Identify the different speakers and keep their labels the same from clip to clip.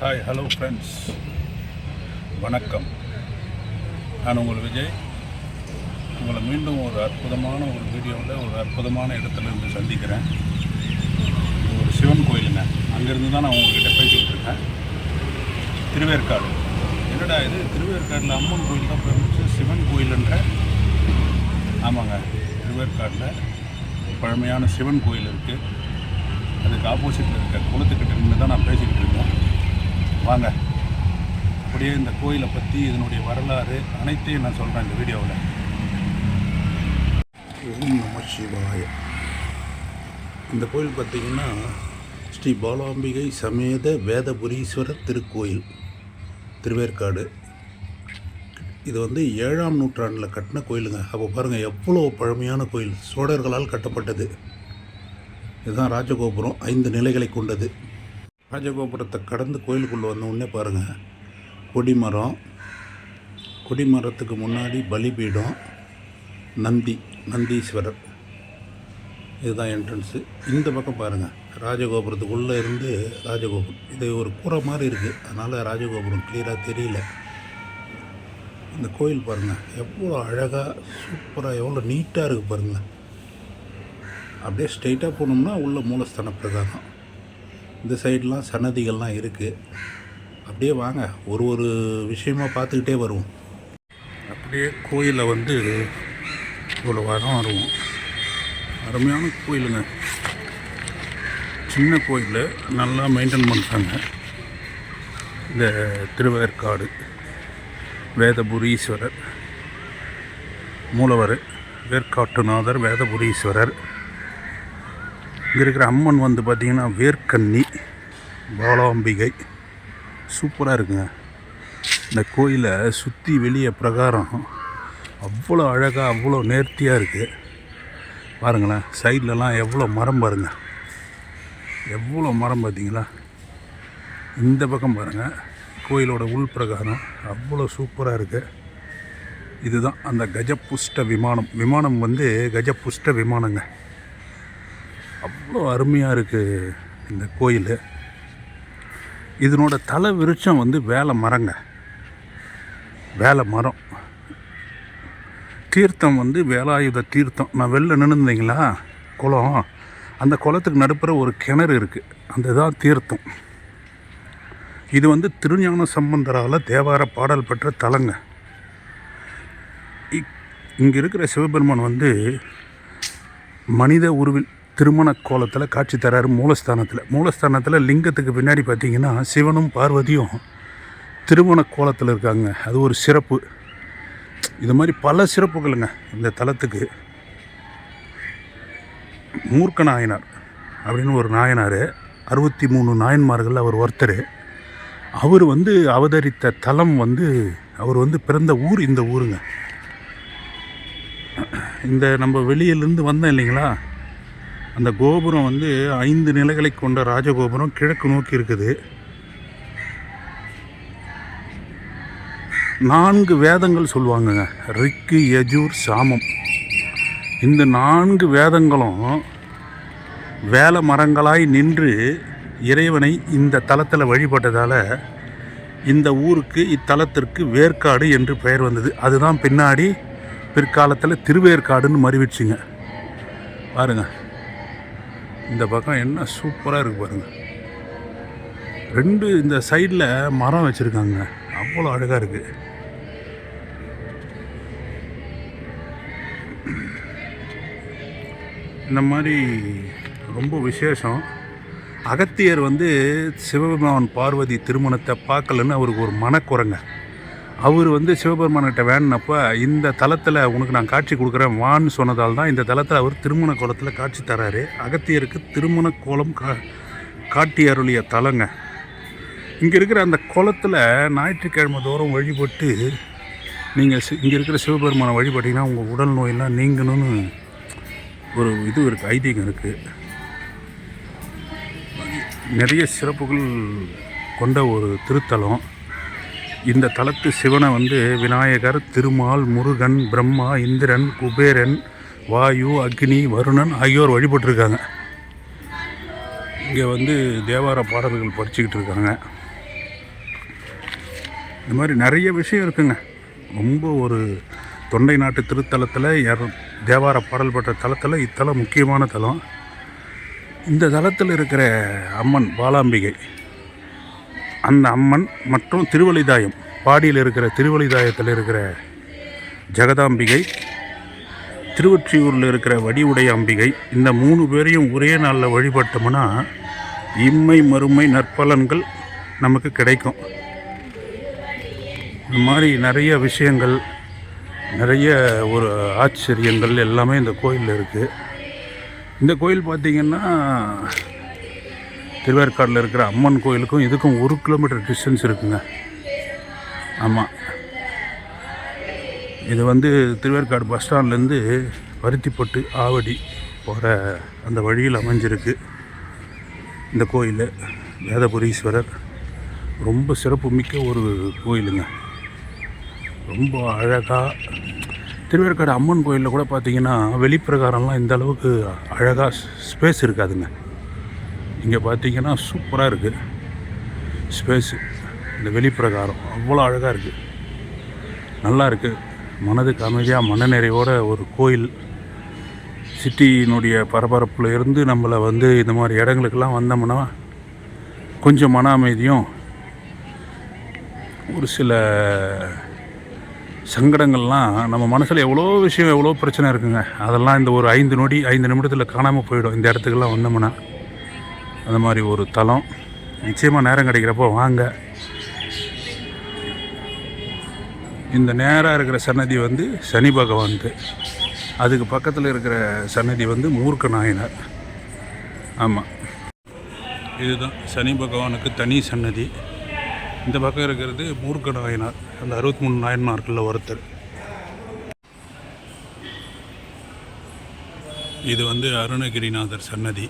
Speaker 1: Hi hello friends, வணக்கம். நான் உங்கள் விஜய். உங்களை மீண்டும் ஒரு அற்புதமான ஒரு வீடியோவில் ஒரு அற்புதமான இடத்துல இருந்து சந்திக்கிறேன். இது ஒரு சிவன் கோயிலுங்க. அங்கேருந்து தான் நான் உங்கள்கிட்ட பேசிக்கிட்டு இருக்கேன். திருவேற்காடு. என்னடா இது திருவேற்காடில் அம்மன் கோயில் தான் இருந்துச்சு, சிவன் கோயிலுன்ற? ஆமாங்க, திருவேற்காடில் பழமையான சிவன் கோயில் இருக்குது. அதுக்கு ஆப்போசிட்டில் இருக்க குளத்துக்கிட்ட நின்று தான் நான் பேசிக்கிட்டு இருக்கேன். வாங்க, அப்படியே இந்த கோயிலை பற்றி, இதனுடைய வரலாறு அனைத்தையும் நான் சொல்கிறேன் இந்த வீடியோவில். ஓம் நம சிவாய. இந்த கோயில் பார்த்திங்கன்னா ஸ்ரீ பாலாம்பிகை சமேத வேதபுரீஸ்வரர் திருக்கோயில், திருவேற்காடு. இது 7ஆம் நூற்றாண்டில் கட்டின கோயிலுங்க. அப்போ பாருங்கள் எவ்வளோ பழமையான கோயில், சோழர்களால் கட்டப்பட்டது. இதுதான் ராஜகோபுரம், 5 நிலைகளை கொண்டது. ராஜகோபுரத்தை கடந்து கோயிலுக்குள்ளே வந்த உடனே பாருங்கள், கொடிமரத்துக்கு முன்னாடி பலிபீடம், நந்தீஸ்வரர். இதுதான் என்ட்ரன்ஸு. இந்த பக்கம் பாருங்கள், ராஜகோபுரத்துக்குள்ளே இருந்து ராஜகோபுரம். இது ஒரு கூரை மாதிரி இருக்குது, அதனால் ராஜகோபுரம் கிளியராக தெரியல. இந்த கோயில் பாருங்கள் எவ்வளோ அழகாக சூப்பராக, எவ்வளோ நீட்டாக இருக்குது பாருங்கள். அப்படியே ஸ்ட்ரெயிட்டாக போனோம்னா உள்ள மூலஸ்தான பிரகாரம். இந்த சைடெலாம் சன்னதிகள்லாம் இருக்குது. அப்படியே வாங்க, ஒரு விஷயமாக பார்த்துக்கிட்டே வருவோம். அப்படியே கோயிலை இவ்வளோ வாரம் வருவோம். அருமையான கோயிலுங்க. சின்ன கோயில், நல்லா மெயின்டைன் பண்ணுறாங்க. இந்த திருவேற்காடு வேதபுரீஸ்வரர் மூலவர், வேர்க்காட்டுநாதர் வேதபுரீஸ்வரர். இங்கே இருக்கிற அம்மன் பார்த்திங்கன்னா வேர்க்கன்னி பாலாம்பிகை. சூப்பராக இருக்குங்க. இந்த கோயிலை சுற்றி வெளியே பிரகாரம் அவ்வளோ அழகாக, அவ்வளோ நேர்த்தியாக இருக்குது. பாருங்களேன், சைட்லலாம் எவ்வளோ மரம் பாருங்கள், எவ்வளோ மரம் பார்த்திங்களா. இந்த பக்கம் பாருங்கள், கோயிலோட உள் பிரகாரம் அவ்வளோ சூப்பராக இருக்குது. இதுதான் அந்த கஜபுஷ்ட விமானம் கஜபுஷ்ட விமானங்க. அவ்வளோ அருமையாக இருக்குது இந்த கோயில். இதனோட தலை விருட்சம் வேலை மரங்க, வேலை மரம். தீர்த்தம் வேலாயுத தீர்த்தம். நான் வெளில நின்றுந்தீங்களா குளம், அந்த குளத்துக்கு நடுப்புற ஒரு கிணறு இருக்குது, அந்த தான் தீர்த்தம். இது திருஞான சம்பந்தரால் தேவார பாடல் பெற்ற தலங்க. இங்கே இருக்கிற சிவபெருமான் மனித உருவில் திருமண கோலத்தில் காட்சி தராரு. மூலஸ்தானத்தில் லிங்கத்துக்கு பின்னாடி பார்த்திங்கன்னா சிவனும் பார்வதியும் திருமண கோலத்தில் இருக்காங்க. அது ஒரு சிறப்பு. இது மாதிரி பல சிறப்புகளுங்க இந்த தலத்துக்கு. மூர்க்க நாயனார் அப்படின்னு ஒரு நாயனார், 63 நாயன்மார்கள் அவர் ஒருத்தர். அவர் அவதரித்த தலம் அவர் பிறந்த ஊர் இந்த ஊருங்க. இந்த நம்ம வெளியிலேருந்து வந்தோம் இல்லைங்களா, அந்த கோபுரம் 5 நிலைகளை கொண்ட ராஜகோபுரம் கிழக்கு நோக்கி இருக்குது. 4 வேதங்கள் சொல்லுவாங்கங்க, ரிக்கு, யஜூர், சாமம். இந்த 4 வேதங்களும் வேல மரங்களாய் நின்று இறைவனை இந்த தலத்தில் வழிபட்டதால் இந்த ஊருக்கு, இத்தலத்திற்கு வேற்காடு என்று பெயர் வந்தது. அதுதான் பிற்காலத்தில் திருவேற்காடுன்னு மறிவிடுச்சுங்க. பாருங்கள், இந்த பக்கம் என்ன சூப்பராக இருக்குது பாருங்கள். 2 இந்த சைடில் மரம் வச்சுருக்காங்க, அவ்வளோ அழகாக இருக்குது. இந்த மாதிரி ரொம்ப விசேஷம். அகத்தியர் சிவபெருமான் பார்வதி திருமணத்தை பார்க்கலன்னு அவருக்கு ஒரு மனக்குறங்க. அவர் சிவபெருமான்கிட்ட வேணுனப்போ இந்த தலத்தில் உனக்கு நான் காட்சி கொடுக்குறேன் வான்னு சொன்னதால் தான் இந்த தலத்தில் அவர் திருமண கோலத்தில் காட்சி தராரு. அகத்தியருக்கு திருமண கோலம் காட்டி அருளிய தலங்க. இங்கே இருக்கிற அந்த குளத்தில் ஞாயிற்றுக்கிழமை தோறும் வழிபட்டு நீங்கள் இங்கே இருக்கிற சிவபெருமானை வழிபட்டிங்கன்னா உங்கள் உடல் நோயெல்லாம் நீங்கணும்னு ஒரு இருக்குது, ஐதீகம் இருக்குது. நிறைய சிறப்புகள் கொண்ட ஒரு திருத்தலம். இந்த தலத்து சிவனை விநாயகர், திருமால், முருகன், பிரம்மா, இந்திரன், குபேரன், வாயு, அக்னி, வருணன் ஆகியோர் வழிபட்டிருக்காங்க. இங்கே தேவார பாடல்கள் படிச்சுக்கிட்டு இருக்காங்க. இந்த மாதிரி நிறைய விஷயம் இருக்குங்க. ரொம்ப ஒரு தொண்டை நாட்டு திருத்தலத்தில் தேவார பாடல் பெற்ற தலத்தில் இத்தலம் முக்கியமான தலம். இந்த தலத்தில் இருக்கிற அம்மன் பாலாம்பிகை, அந்த அம்மன் மற்றும் திருவலிதாயம், பாடியில் இருக்கிற திருவலிதாயத்தில் இருக்கிற ஜெகதாம்பிகை, திருவொற்றியூரில் இருக்கிற வடிவுடைய அம்பிகை, இந்த 3 பேரையும் ஒரே நாளில் வழிபட்டோம்னா இம்மை மறுமை நற்பலன்கள் நமக்கு கிடைக்கும். இந்த மாதிரி நிறைய விஷயங்கள், நிறைய ஒரு ஆச்சரியங்கள் எல்லாமே இந்த கோயிலில் இருக்குது. இந்த கோயில் பார்த்திங்கன்னா திருவேற்காடில் இருக்கிற அம்மன் கோயிலுக்கும் இதுக்கும் 1 கிலோமீட்டர் டிஸ்டன்ஸ் இருக்குங்க. ஆமாம், இது வந்து திருவேற்காடு பஸ் ஸ்டாண்ட்லேருந்து பருத்திப்பட்டு ஆவடி போகிற அந்த வழியில் அமைஞ்சிருக்கு இந்த கோயில். வேதபுரீஸ்வரர் ரொம்ப சிறப்பு மிக்க ஒரு கோயிலுங்க. ரொம்ப அழகாக திருவேற்காடு அம்மன் கோயிலில் கூட பார்த்திங்கன்னா வெளிப்பிரகாரம்லாம் இந்த அளவுக்கு அழகாக ஸ்பேஸ் இருக்காதுங்க. இங்கே பார்த்திங்கன்னா சூப்பராக இருக்குது ஸ்பேஸு. இந்த வெளிப்பிரகாரம் அவ்வளோ அழகாக இருக்குது, நல்லா இருக்குது. மனதுக்கு அமைதியாக மனநிறைவோட ஒரு கோயில். சிட்டியினுடைய பரபரப்பில் இருந்து நம்மளை வந்து இந்த மாதிரி இடங்களுக்கெல்லாம் வந்தோம்னா கொஞ்சம் மன அமைதியும், ஒரு சில சங்கடங்கள்லாம் நம்ம மனசில் எவ்வளோ விஷயம், எவ்வளோ பிரச்சனை இருக்குங்க, அதெல்லாம் இந்த ஒரு 5 நிமிடத்தில் காணாமல் போயிடும் இந்த இடத்துக்கெல்லாம் வந்தோம்னா. அந்த மாதிரி ஒரு தலம். நிச்சயமாக நேரம் கிடைக்கிறப்போ வாங்க. இந்த நேராக இருக்கிற சன்னதி வந்து சனி பகவானுக்கு, அதுக்கு பக்கத்தில் இருக்கிற சன்னதி வந்து மூர்க்க நாயனார். ஆமாம், இதுதான் சனி பகவானுக்கு தனி சன்னதி. இந்த பக்கம் இருக்கிறது மூர்க்க நாயனார், அந்த 63 நாயன்மார்களில் ஒருத்தர். இது வந்து அருணகிரிநாதர் சன்னதி.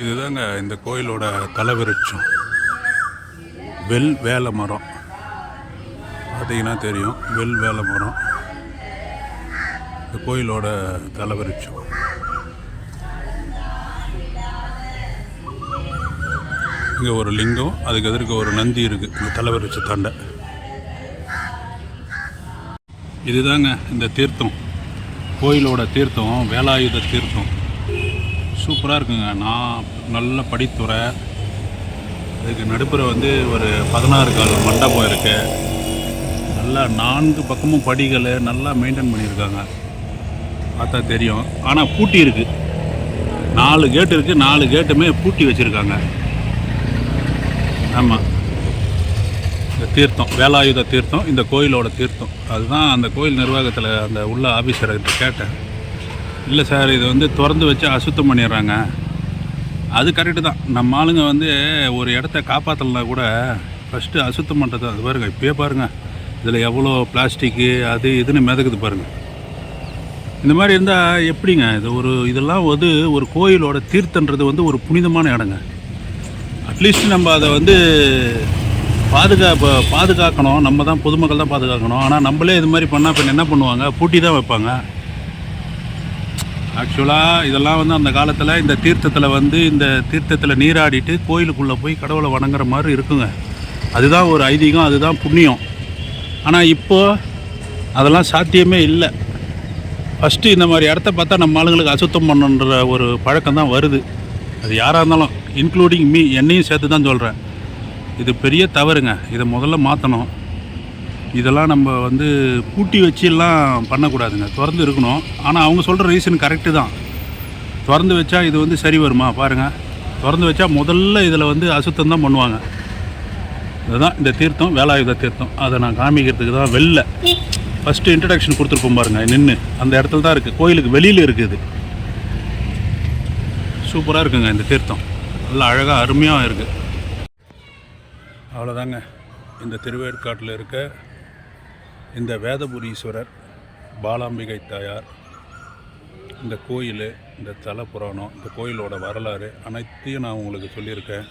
Speaker 1: இதுதாங்க இந்த கோயிலோட தலைவிருட்சம், வெல் வேலை மரம். பார்த்தீங்கன்னா தெரியும், வெல் வேலை மரம் இந்த கோயிலோட தலைவிருட்சம். இங்கே ஒரு லிங்கம், அதுக்கு எதிர்க்க ஒரு நந்தி இருக்குது இந்த தலைவிருட்ச தாண்ட. இதுதாங்க இந்த தீர்த்தம், கோயிலோட தீர்த்தம், வேலாயுத தீர்த்தம். சூப்பராக இருக்குங்க. நான் நல்ல படித்துறை, இதுக்கு நடுப்புற வந்து ஒரு 16 கால் மண்டபம் இருக்குது. நல்லா 4 பக்கமும் படிகள் நல்லா மெயின்டைன் பண்ணியிருக்காங்க, பார்த்தா தெரியும். ஆனால் பூட்டி இருக்குது, 4 கேட்டு இருக்குது, 4 கேட்டுமே பூட்டி வச்சுருக்காங்க. ஆமாம், இந்த தீர்த்தம் வேலாயுத தீர்த்தம் இந்த கோயிலோட தீர்த்தம். அதுதான் அந்த கோயில் நிர்வாகத்தில் அந்த உள்ள ஆஃபீஸர்கிட்ட கேட்டேன். இல்லை சார், இது வந்து திறந்து வச்சு அசுத்தம் பண்ணிடுறாங்க. அது கரெக்டு தான். நம்ம ஆளுங்க வந்து ஒரு இடத்த காப்பாற்றலனா கூட ஃபஸ்ட்டு அசுத்தம் பண்ணுறது. அது பாருங்கள், இப்போயே பாருங்கள், இதில் எவ்வளோ பிளாஸ்டிக்கு அது இதுன்னு மிதக்குது பாருங்கள். இந்த மாதிரி இருந்தால் எப்படிங்க? இதெல்லாம் வந்து ஒரு கோயிலோட தீர்த்தன்றது வந்து ஒரு புனிதமான இடங்க. அட்லீஸ்ட் நம்ம அதை வந்து பாதுகாக்கணும். நம்ம தான் பொதுமக்கள் தான் பாதுகாக்கணும். ஆனால் நம்மளே இது மாதிரி பண்ணால் இப்போ என்ன பண்ணுவாங்க? பூட்டி தான் வைப்பாங்க. ஆக்சுவலாக இதெல்லாம் வந்து அந்த காலத்தில் இந்த தீர்த்தத்தில் நீராடிட்டு கோயிலுக்குள்ளே போய் கடவுளை வணங்குற மாதிரி இருக்குங்க. அதுதான் ஒரு ஐதீகம், அதுதான் புண்ணியம். ஆனால் இப்போது அதெல்லாம் சாத்தியமே இல்லை. ஃபஸ்ட்டு இந்த மாதிரி இடத்த பார்த்தா நம்ம ஆளுங்களுக்கு அசுத்தம் பண்ணுன்ற ஒரு பழக்கம் தான் வருது. அது யாராக இருந்தாலும் இன்க்ளூடிங் மீ, என்னையும் சேர்த்து தான் சொல்கிறேன். இது பெரிய தவறுங்க. இதை முதல்ல மாற்றணும். இதெல்லாம் நம்ம வந்து பூட்டி வச்சுலாம் பண்ணக்கூடாதுங்க, திறந்து இருக்கணும். ஆனால் அவங்க சொல்கிற ரீசன் கரெக்டு தான். திறந்து வச்சா இது வந்து சரி வருமா பாருங்கள். திறந்து வச்சா முதல்ல இதில் வந்து அசுத்தம் தான் பண்ணுவாங்க. இதுதான் இந்த தீர்த்தம், வேலாயுத தீர்த்தம். அதை நான் காமிக்கிறதுக்கு தான் வெளில ஃபஸ்ட்டு இன்ட்ரடக்ஷன் கொடுத்துருப்போம் பாருங்கள். நின்று அந்த இடத்துல தான் இருக்குது, கோயிலுக்கு வெளியில் இருக்குது. சூப்பராக இருக்குங்க இந்த தீர்த்தம், நல்லா அழகாக அருமையாக இருக்குது. அவ்வளோதாங்க. இந்த திருவேற்காட்டில் இருக்க இந்த வேதபுரீஸ்வரர், பாலாம்பிகை தாயார், இந்த கோயில், இந்த தல புராணம், இந்த கோயிலோட வரலாறு அனைத்தையும் நான் உங்களுக்கு சொல்லியிருக்கேன்.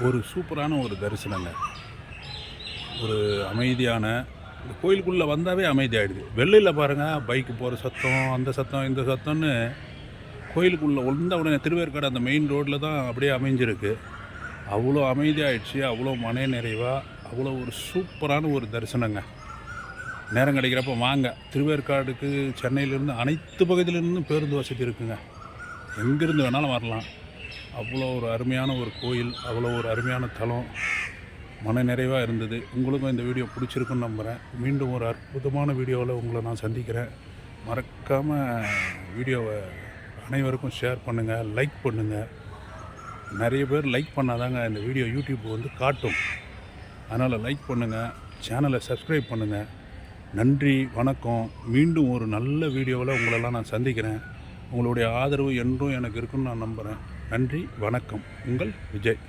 Speaker 1: ஒரு சூப்பரான ஒரு தரிசனங்க. ஒரு அமைதியான, இந்த கோயிலுக்குள்ளே வந்தாவே அமைதியாகிடுது. வெளியில் பாருங்கள், பைக்கு போகிற சத்தம், அந்த சத்தம், இந்த சத்தம்னு. கோயிலுக்குள்ளே வந்த உடனே திருவேற்காடு அந்த மெயின் ரோட்டில் தான் அப்படியே அமைஞ்சிருக்கு. அவ்வளோ அமைதியாகிடுச்சு, அவ்வளோ மன நிறைவாக, அவ்வளோ ஒரு சூப்பரான ஒரு தரிசனங்க. நேரம் கிடைக்கிறப்ப வாங்க. திருவேற்காடுக்கு சென்னையிலேருந்து அனைத்து பகுதியிலேருந்தும் பேருந்து வசதி இருக்குங்க. எங்கேருந்து வேணாலும் வரலாம். அவ்வளோ ஒரு அருமையான ஒரு கோயில், அவ்வளோ ஒரு அருமையான தலம், மன நிறைவாக இருந்தது. உங்களுக்கும் இந்த வீடியோ பிடிச்சிருக்குன்னு நம்புகிறேன். மீண்டும் ஒரு அற்புதமான வீடியோவில் உங்களை நான் சந்திக்கிறேன். மறக்காமல் வீடியோவை அனைவருக்கும் ஷேர் பண்ணுங்கள், லைக் பண்ணுங்கள். நிறைய பேர் லைக் பண்ணாதாங்க இந்த வீடியோ யூடியூப் வந்து காட்டும். அதனால் லைக் பண்ணுங்கள், சேனலை சப்ஸ்கிரைப் பண்ணுங்கள். நன்றி, வணக்கம். மீண்டும் ஒரு நல்ல வீடியோவில் உங்களெல்லாம் நான் சந்திக்கிறேன். உங்களுடைய ஆதரவு என்றும் எனக்கு இருக்குன்னு நான் நம்புகிறேன். நன்றி, வணக்கம். உங்கள் விஜய்.